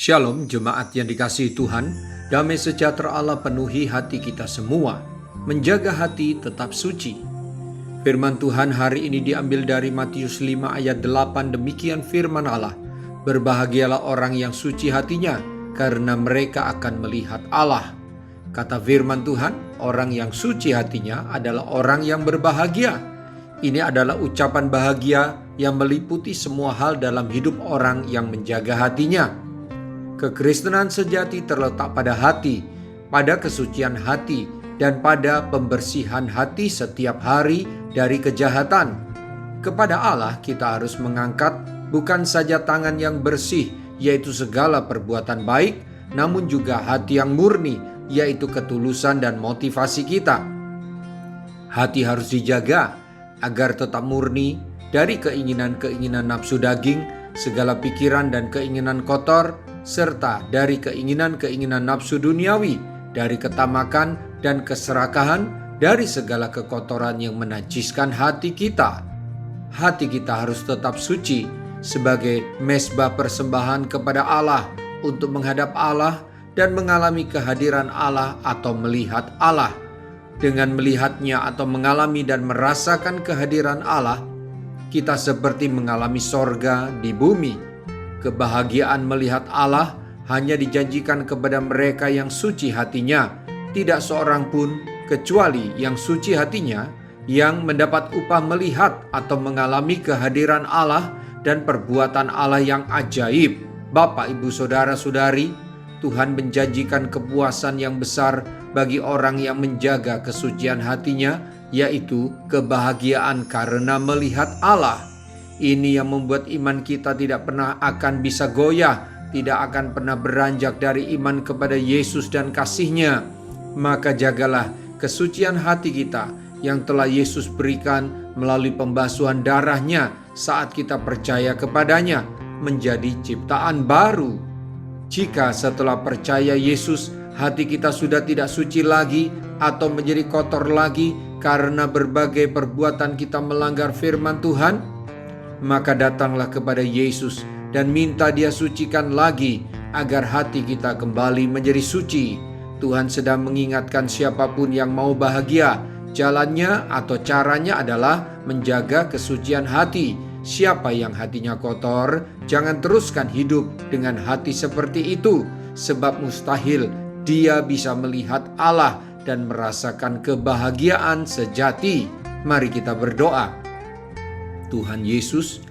Shalom jemaat yang dikasihi Tuhan, damai sejahtera Allah penuhi hati kita semua, menjaga hati tetap suci. Firman Tuhan hari ini diambil dari Matius 5 ayat 8, demikian firman Allah, berbahagialah orang yang suci hatinya, karena mereka akan melihat Allah. Kata firman Tuhan, orang yang suci hatinya adalah orang yang berbahagia. Ini adalah ucapan bahagia yang meliputi semua hal dalam hidup orang yang menjaga hatinya. Kekristenan sejati terletak pada hati, pada kesucian hati, dan pada pembersihan hati setiap hari dari kejahatan. Kepada Allah kita harus mengangkat bukan saja tangan yang bersih, yaitu segala perbuatan baik, namun juga hati yang murni, yaitu ketulusan dan motivasi kita. Hati harus dijaga agar tetap murni dari keinginan-keinginan nafsu daging, segala pikiran dan keinginan kotor, serta dari keinginan-keinginan nafsu duniawi, dari ketamakan dan keserakahan, dari segala kekotoran yang menajiskan hati kita. Hati kita harus tetap suci sebagai mezbah persembahan kepada Allah untuk menghadap Allah dan mengalami kehadiran Allah atau melihat Allah. Dengan melihatnya atau mengalami dan merasakan kehadiran Allah, kita seperti mengalami sorga di bumi. Kebahagiaan melihat Allah hanya dijanjikan kepada mereka yang suci hatinya. Tidak seorang pun kecuali yang suci hatinya yang mendapat upah melihat atau mengalami kehadiran Allah dan perbuatan Allah yang ajaib. Bapak, Ibu, Saudara-saudari, Tuhan menjanjikan kepuasan yang besar bagi orang yang menjaga kesucian hatinya, yaitu kebahagiaan karena melihat Allah. Ini yang membuat iman kita tidak pernah akan bisa goyah, tidak akan pernah beranjak dari iman kepada Yesus dan kasih-Nya. Maka jagalah kesucian hati kita yang telah Yesus berikan melalui pembasuhan darah-Nya saat kita percaya kepadanya, menjadi ciptaan baru. Jika setelah percaya Yesus, hati kita sudah tidak suci lagi atau menjadi kotor lagi karena berbagai perbuatan kita melanggar firman Tuhan, maka datanglah kepada Yesus dan minta Dia sucikan lagi agar hati kita kembali menjadi suci. Tuhan sedang mengingatkan siapapun yang mau bahagia, jalannya atau caranya adalah menjaga kesucian hati. Siapa yang hatinya kotor, jangan teruskan hidup dengan hati seperti itu, sebab mustahil dia bisa melihat Allah dan merasakan kebahagiaan sejati. Mari kita berdoa. Tuhan Yesus,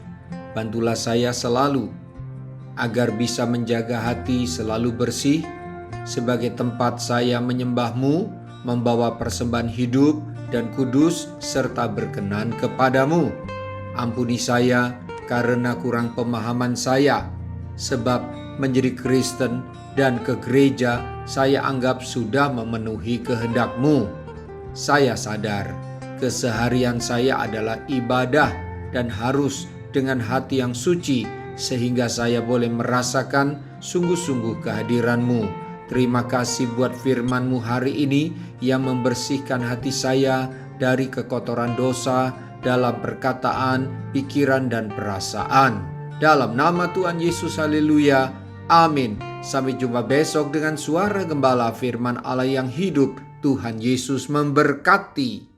bantulah saya selalu agar bisa menjaga hati selalu bersih sebagai tempat saya menyembah-Mu, membawa persembahan hidup dan kudus serta berkenan kepadamu. Ampuni saya karena kurang pemahaman saya, sebab menjadi Kristen dan ke gereja saya anggap sudah memenuhi kehendak-Mu. Saya sadar keseharian saya adalah ibadah dan harus dengan hati yang suci, sehingga saya boleh merasakan sungguh-sungguh kehadiran-Mu. Terima kasih buat firman-Mu hari ini yang membersihkan hati saya dari kekotoran dosa dalam perkataan, pikiran, dan perasaan. Dalam nama Tuhan Yesus, haleluya, amin. Sampai jumpa besok dengan suara gembala firman Allah yang hidup. Tuhan Yesus memberkati.